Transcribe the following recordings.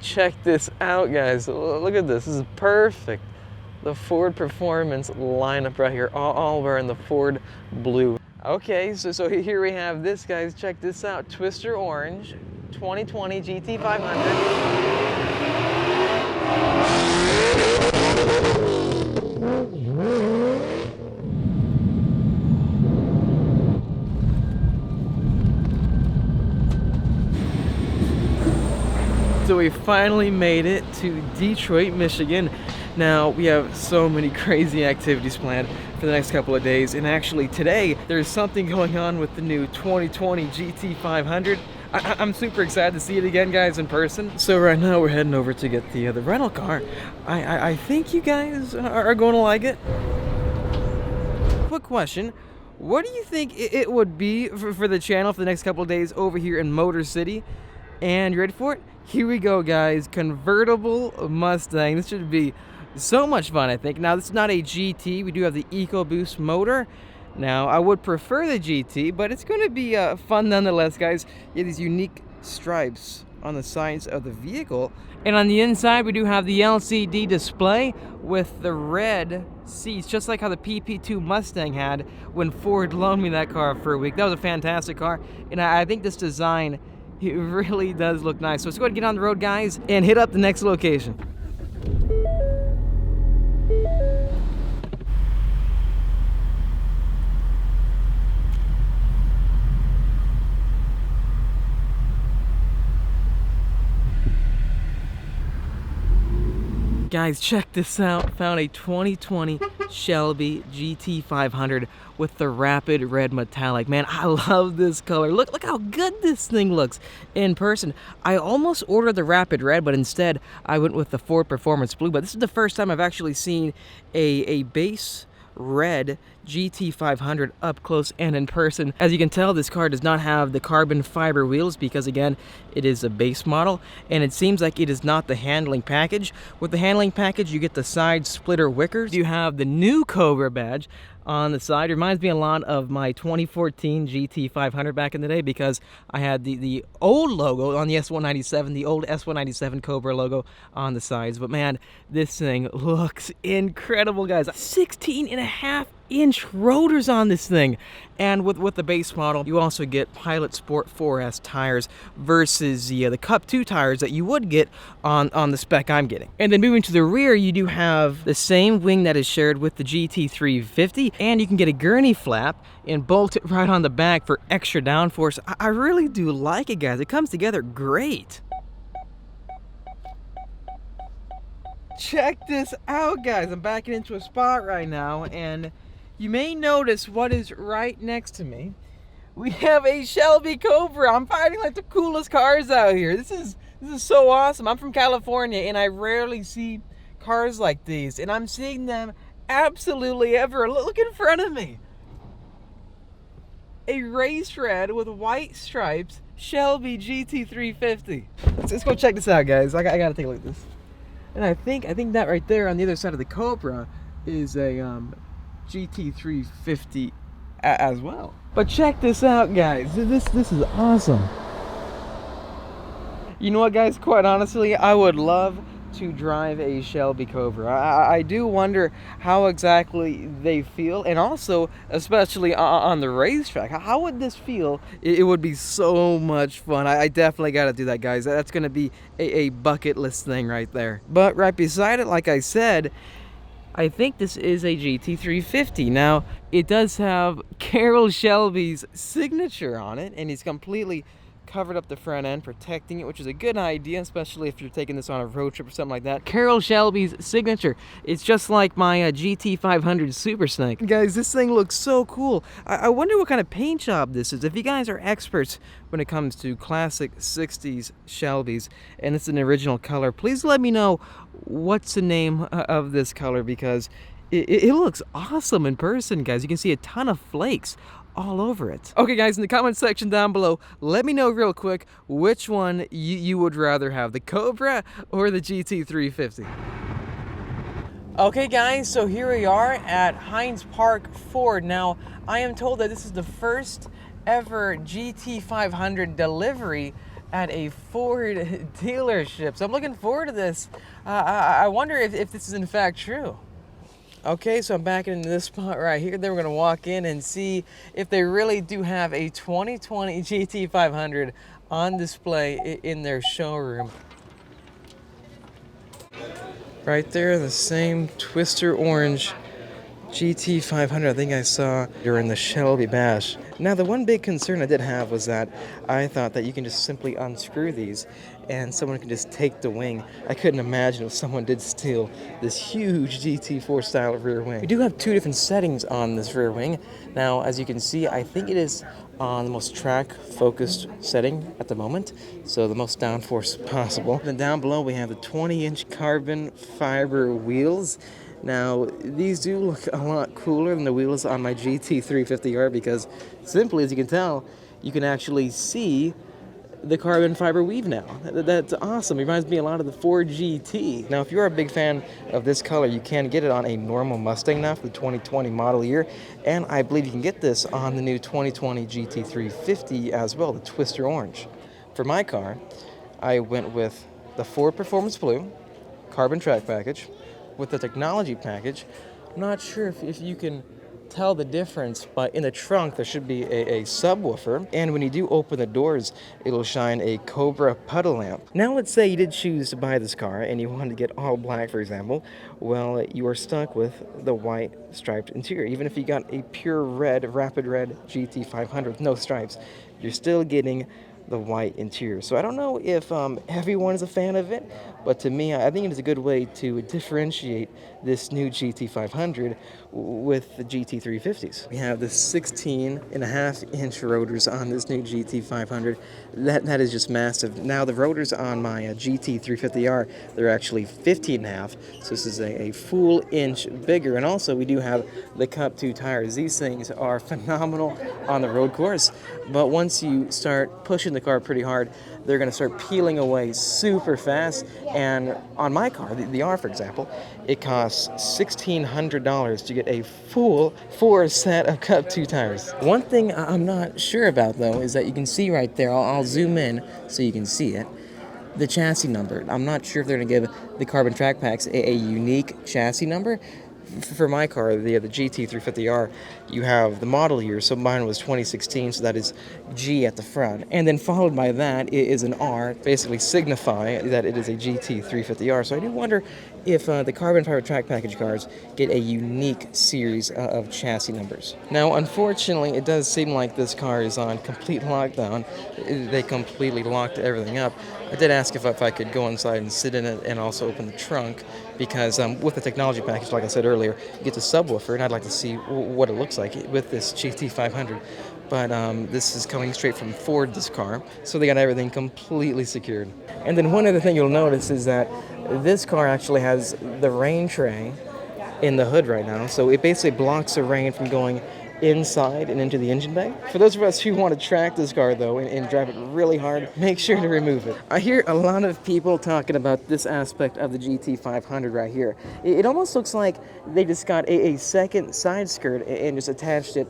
check this out, guys. Look at this. This is perfect. The Ford Performance lineup right here, all wearing the Ford blue. Okay, so here we have this, guys. Check this out. Twister Orange, 2020 GT500. So we finally made it to Detroit, Michigan. Now, we have so many crazy activities planned for the next couple of days, and actually today, there's something going on with the new 2020 GT500. I'm super excited to see it again, guys, in person. So right now, we're heading over to get the rental car. I think you guys are going to like it. Quick question. What do you think it would be for the channel for the next couple of days over here in Motor City? And you ready for it? Here we go, guys. Convertible Mustang. This should be so much fun, I think. Now, this is not a GT. We do have the EcoBoost motor. Now, I would prefer the GT, but it's going to be fun nonetheless, guys. You have these unique stripes on the sides of the vehicle. And on the inside, we do have the LCD display with the red seats, just like how the PP2 Mustang had when Ford loaned me that car for a week. That was a fantastic car, and I think this design, it really does look nice. So let's go ahead and get on the road, guys, and hit up the next location. Guys, check this out. Found a 2020 Shelby GT500 with the rapid red metallic. Man, I love this color. Look how good this thing looks in person. I almost ordered the rapid red, but instead I went with the Ford Performance blue. But this is the first time I've actually seen a base red GT500 up close and in person. As you can tell, this car does not have the carbon fiber wheels because, again, it is a base model, and it seems like it is not the handling package. With the handling package, you get the side splitter wickers. You have the new Cobra badge on the side. It reminds me a lot of my 2014 GT500 back in the day because I had the old logo on the S197, the old S197 Cobra logo on the sides. But man, this thing looks incredible, guys. 16.5-inch rotors on this thing. And with the base model, you also get Pilot Sport 4S tires versus the Cup 2 tires that you would get on the spec I'm getting. And then moving to the rear, you do have the same wing that is shared with the GT350, and you can get a gurney flap and bolt it right on the back for extra downforce. I really do like it, guys. It comes together great. Check this out, guys. I'm backing into a spot right now, and you may notice what is right next to me. We have a Shelby Cobra. I'm finding like the coolest cars out here. This is so awesome. I'm from California, and I rarely see cars like these, and I'm seeing them absolutely everywhere. Look in front of me. A race red with white stripes Shelby GT350. Let's go check this out, guys. I gotta take a look at this. And I think that right there on the other side of the Cobra is a GT350 as well. But check this out, guys. This is awesome. You know what, guys? Quite honestly, I would love to drive a Shelby Cobra. I do wonder how exactly they feel, and also, especially on the racetrack, how would this feel? It would be so much fun. I definitely got to do that, guys. That's going to be a bucket list thing right there. But right beside it, like I said, I think this is a GT350. Now, it does have Carroll Shelby's signature on it, and he's completely covered up the front end, protecting it, which is a good idea, especially if you're taking this on a road trip or something like that. Carroll Shelby's signature. It's just like my GT500 Super Snake. Guys, this thing looks so cool. I wonder what kind of paint job this is. If you guys are experts when it comes to classic 60s Shelbys, and it's an original color, please let me know what's the name of this color, because it looks awesome in person, guys. You can see a ton of flakes all over it. Okay, guys, in the comment section down below, let me know real quick which one you would rather have, the Cobra or the GT350. Okay, guys, so here we are at Hines Park Ford. Now, I am told that this is the first ever GT500 delivery at a Ford dealership. So I'm looking forward to this. I wonder if this is in fact true. Okay, so I'm back in this spot right here. Then we're gonna walk in and see if they really do have a 2020 GT500 on display in their showroom. Right there, the same Twister Orange GT500 I think I saw during the Shelby Bash. Now, the one big concern I did have was that I thought that you can just simply unscrew these and someone can just take the wing. I couldn't imagine if someone did steal this huge GT4 style rear wing. We do have two different settings on this rear wing. Now, as you can see, I think it is on the most track focused setting at the moment, so the most downforce possible. Then down below we have the 20-inch carbon fiber wheels. Now, these do look a lot cooler than the wheels on my GT350R because simply, as you can tell, you can actually see the carbon fiber weave now. That's awesome. It reminds me a lot of the Ford GT. Now, if you're a big fan of this color, you can get it on a normal Mustang now for the 2020 model year, and I believe you can get this on the new 2020 GT350 as well, the Twister Orange. For my car, I went with the Ford Performance Blue carbon track package with the technology package. I'm not sure if you can tell the difference, but in the trunk there should be a subwoofer, and when you do open the doors, it'll shine a Cobra puddle lamp. Now, let's say you did choose to buy this car and you wanted to get all black, for example. Well, you are stuck with the white striped interior. Even if you got a pure red, rapid red GT500 with no stripes, you're still getting the white interior. So I don't know if everyone is a fan of it, but to me, I think it is a good way to differentiate this new GT500 with the GT350s. We have the 16.5-inch rotors on this new GT500. That is just massive. Now, the rotors on my GT350R, they're actually 15.5, so this is a full inch bigger. And also, we do have the Cup 2 tires. These things are phenomenal on the road course, but once you start pushing the car pretty hard, they're going to start peeling away super fast. And on my car, the R, for example, it costs $1,600 to get a full 4 set of Cup 2 tires. One thing I'm not sure about, though, is that you can see right there, I'll zoom in so you can see it, the chassis number. I'm not sure if they're going to give the carbon track packs a unique chassis number. For my car, the GT350R, you have the model year, so mine was 2016, so that is G at the front. And then followed by that is an R, basically signify that it is a GT350R. So I do wonder if the carbon fiber track package cars get a unique series of chassis numbers. Now, unfortunately, it does seem like this car is on complete lockdown. They completely locked everything up. I did ask if I could go inside and sit in it and also open the trunk, because with the technology package, like I said earlier, you get the subwoofer, and I'd like to see what it looks like with this GT500. But this is coming straight from Ford, this car, so they got everything completely secured. And then one other thing you'll notice is that this car actually has the rain tray in the hood right now, so it basically blocks the rain from going inside and into the engine bay. For those of us who want to track this car, though, and drive it really hard, make sure to remove it. I hear a lot of people talking about this aspect of the GT500 right here. It almost looks like they just got a second side skirt and just attached it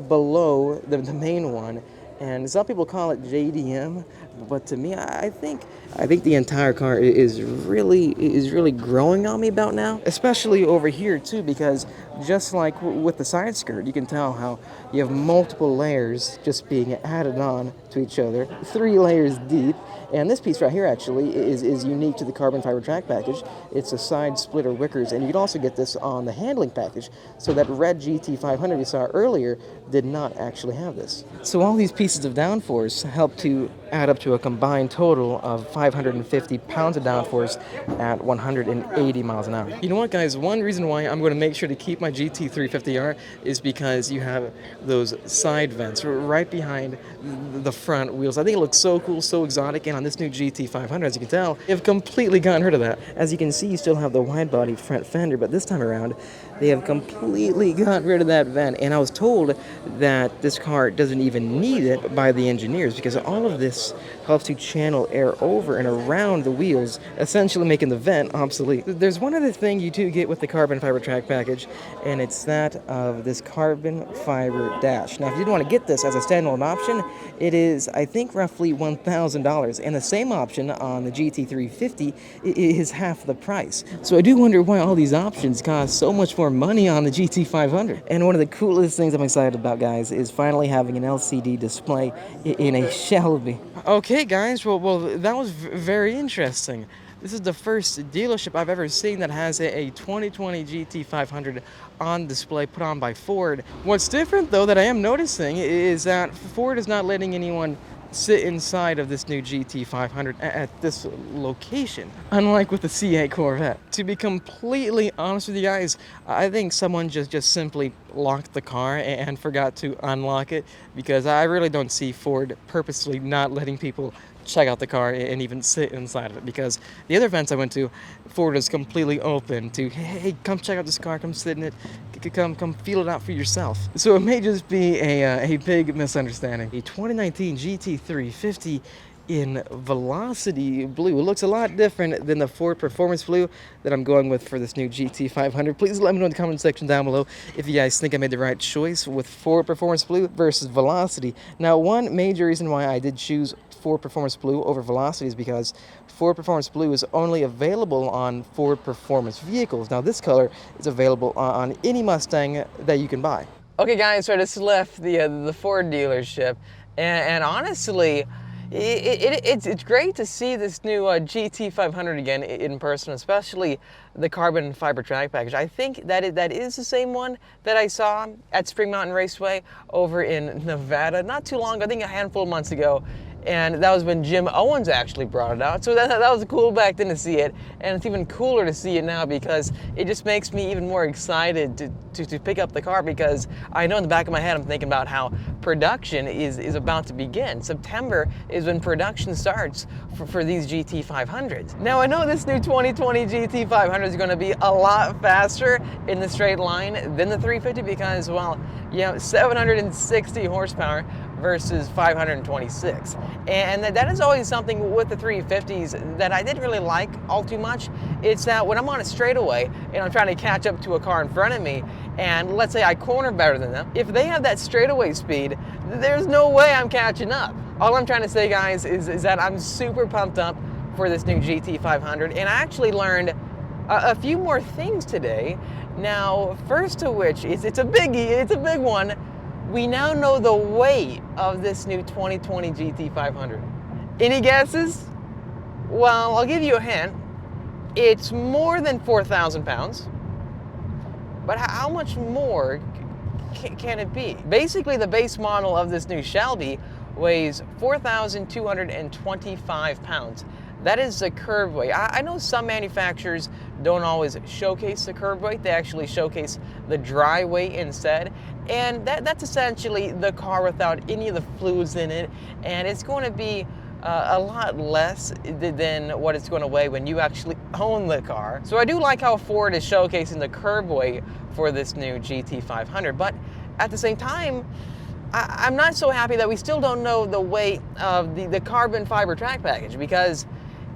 below the main one. And some people call it JDM, but to me, I think the entire car is really growing on me about now, especially over here too, because just like with the side skirt, you can tell how you have multiple layers just being added on to each other, 3 layers deep. And this piece right here actually is unique to the carbon fiber track package. It's a side splitter wickers, and you can also get this on the handling package. So that red GT500 we saw earlier did not actually have this. So all these pieces of downforce help to add up to a combined total of 550 pounds of downforce at 180 miles an hour. You know what, guys? One reason why I'm going to make sure to keep my GT350R is because you have those side vents right behind the front wheels. I think it looks so cool, so exotic, and on this new GT500, as you can tell, they've completely gotten rid of that. As you can see, you still have the wide-body front fender, but this time around, they have completely gotten rid of that vent. And I was told that this car doesn't even need it by the engineers, because all of this this helps to channel air over and around the wheels, essentially making the vent obsolete. There's one other thing you do get with the carbon fiber track package, and it's that of this carbon fiber dash. Now, if you did want to get this as a standalone option, it is, I think, roughly $1,000, and the same option on the GT350 is half the price. So I do wonder why all these options cost so much more money on the GT500. And one of the coolest things I'm excited about, guys, is finally having an LCD display in a Shelby. Okay, guys, well, that was very interesting. This is the first dealership I've ever seen that has a 2020 GT500 on display put on by Ford. What's different, though, that I am noticing is that Ford is not letting anyone sit inside of this new GT500 at this location, unlike with the C8 Corvette. To be completely honest with you guys, I think someone just simply locked the car and forgot to unlock it, because I really don't see Ford purposely not letting people check out the car and even sit inside of it, because the other events I went to, Ford is completely open to, hey, come check out this car, come sit in it, come feel it out for yourself. So it may just be a big misunderstanding. A 2019 GT350 in Velocity Blue. It looks a lot different than the Ford Performance Blue that I'm going with for this new GT500. Please let me know in the comment section down below if you guys think I made the right choice with Ford Performance Blue versus Velocity. Now, one major reason why I did choose Ford Performance Blue over Velocity is because Ford Performance Blue is only available on Ford Performance vehicles. Now, this color is available on any Mustang that you can buy. Okay, guys, so I just left the Ford dealership, and honestly, it's great to see this new GT500 again in person, especially the carbon fiber track package. I think that is the same one that I saw at Spring Mountain Raceway over in Nevada not too long ago, I think a handful of months ago. And that was when Jim Owens actually brought it out. So that was cool back then to see it. And it's even cooler to see it now, because it just makes me even more excited to pick up the car, because I know in the back of my head I'm thinking about how production is about to begin. September is when production starts for these GT500s. Now, I know this new 2020 GT500 is going to be a lot faster in the straight line than the 350, because, well, you know, 760 horsepower versus 526. And that is always something with the 350s that I didn't really like all too much. It's that when I'm on a straightaway and I'm trying to catch up to a car in front of me, and let's say I corner better than them, if they have that straightaway speed, there's no way I'm catching up. All I'm trying to say, guys, is that I'm super pumped up for this new GT500, and I actually learned a few more things today. Now, first of which, it's a biggie, it's a big one. We now know the weight of this new 2020 GT500. Any guesses? Well, I'll give you a hint. It's more than 4,000 pounds. But how much more can it be? Basically, the base model of this new Shelby weighs 4,225 pounds. That is the curb weight. I know some manufacturers don't always showcase the curb weight. They actually showcase the dry weight instead. And that's essentially the car without any of the fluids in it. And it's going to be a lot less than what it's going to weigh when you actually own the car. So I do like how Ford is showcasing the curb weight for this new GT500. But at the same time, I'm not so happy that we still don't know the weight of the carbon fiber track package, because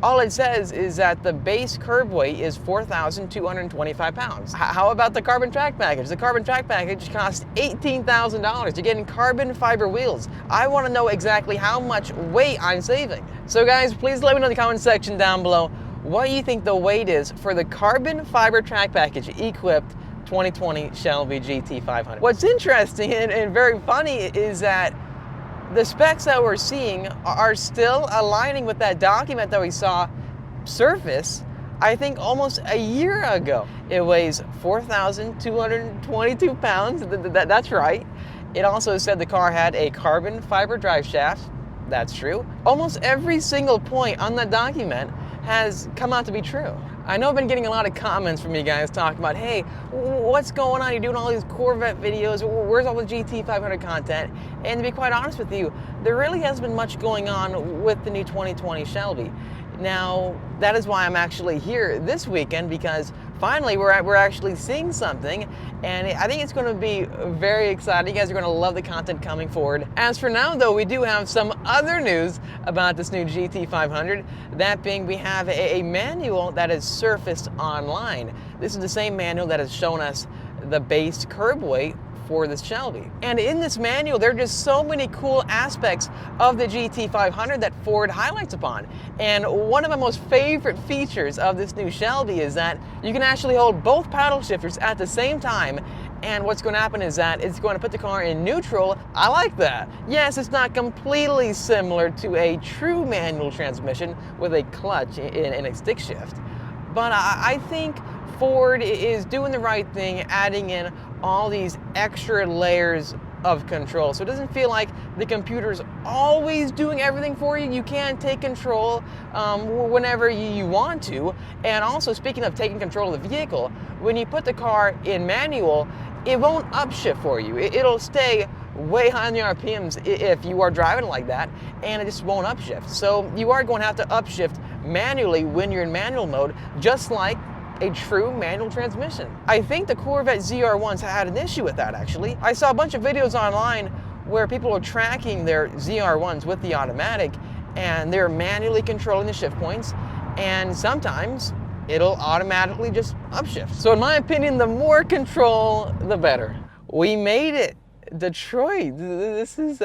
all it says is that the base curb weight is 4,225 pounds. How about the carbon track package? The carbon track package costs $18,000. You're getting carbon fiber wheels. I want to know exactly how much weight I'm saving. So guys, please let me know in the comment section down below what you think the weight is for the carbon fiber track package equipped 2020 Shelby GT500. What's interesting and very funny is that the specs that we're seeing are still aligning with that document that we saw surface, I think, almost a year ago. It weighs 4,222 pounds. That's right. It also said the car had a carbon fiber drive shaft. That's true. Almost every single point on the document has come out to be true. I know I've been getting a lot of comments from you guys talking about, hey, what's going on? You're doing all these Corvette videos. Where's all the GT500 content? And to be quite honest with you, there really hasn't been much going on with the new 2020 Shelby. Now, that is why I'm actually here this weekend, because finally we're actually seeing something, and I think it's going to be very exciting. You guys are going to love the content coming forward. As for now though, we do have some other news about this new GT500. That being, we have a manual that is surfaced online. This is the same manual that has shown us the base curb weight for this Shelby. And in this manual, there are just so many cool aspects of the GT500 that Ford highlights upon. And one of my most favorite features of this new Shelby is that you can actually hold both paddle shifters at the same time. And what's going to happen is that it's going to put the car in neutral. I like that. Yes, it's not completely similar to a true manual transmission with a clutch and a stick shift. But I think Ford is doing the right thing, adding in all these extra layers of control. So it doesn't feel like the computer's always doing everything for you. You can take control whenever you want to. And also, speaking of taking control of the vehicle, when you put the car in manual, it won't upshift for you. It'll stay way high on the RPMs if you are driving like that, and it just won't upshift. So you are going to have to upshift manually when you're in manual mode, just like a true manual transmission. I think the Corvette ZR1s had an issue with that, actually. I saw a bunch of videos online where people are tracking their ZR1s with the automatic, and they're manually controlling the shift points, and sometimes it'll automatically just upshift. So in my opinion, the more control, the better. We made it. Detroit. This is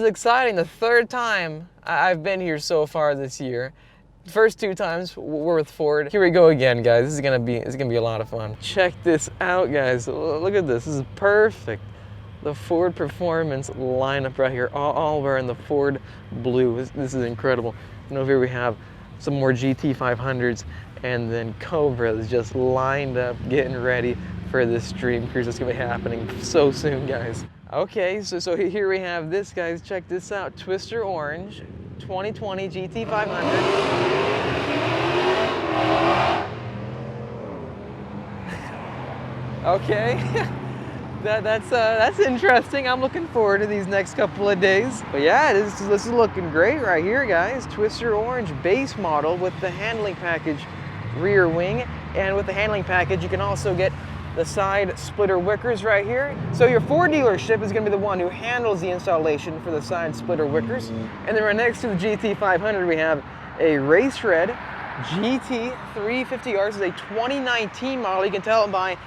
exciting. The third time I've been here so far this year. First two times were with Ford. Here we go again, guys. This is gonna be a lot of fun. Check this out, guys. Look at this. This is perfect. The Ford Performance lineup right here, all wearing the Ford blue. This is incredible. And over here we have some more GT500s, and then Cobra is just lined up, getting ready for this stream cruise that's gonna be happening so soon, guys. Okay, so here we have this, guys. Check this out. Twister Orange 2020 GT500. Okay, that's interesting. I'm looking forward to these next couple of days. But yeah, this is looking great right here, guys. Twister Orange base model with the handling package rear wing, and with the handling package you can also get the side splitter wickers right here. So your Ford dealership is going to be the one who handles the installation for the side splitter wickers. And then right next to the GT500 we have a race red GT350R. This is a 2019 model. You can tell by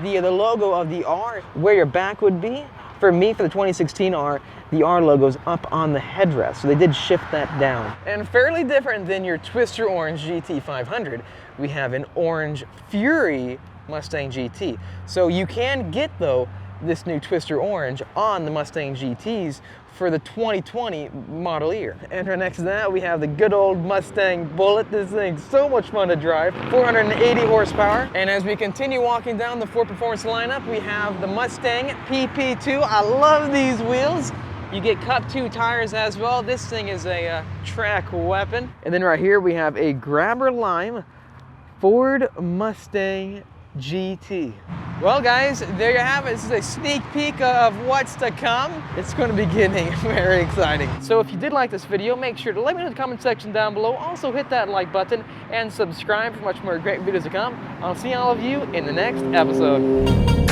the logo of the R where your back would be. For me, for the 2016 R, the R logo's up on the headrest, so they did shift that down. And fairly different than your Twister Orange GT500, we have an Orange Fury Mustang GT. So you can get, though, this new Twister Orange on the Mustang GTs for the 2020 model year. And right next to that, we have the good old Mustang Bullet. This thing's so much fun to drive, 480 horsepower. And as we continue walking down the Ford Performance lineup, we have the Mustang PP2. I love these wheels. You get Cup 2 tires as well. This thing is a track weapon. And then right here, we have a Grabber Lime Ford Mustang GT. Well, guys, there you have it. This is a sneak peek of what's to come. It's going to be getting very exciting. So if you did like this video, make sure to let me know in the comment section down below. Also hit that like button and subscribe for much more great videos to come. I'll see all of you in the next episode.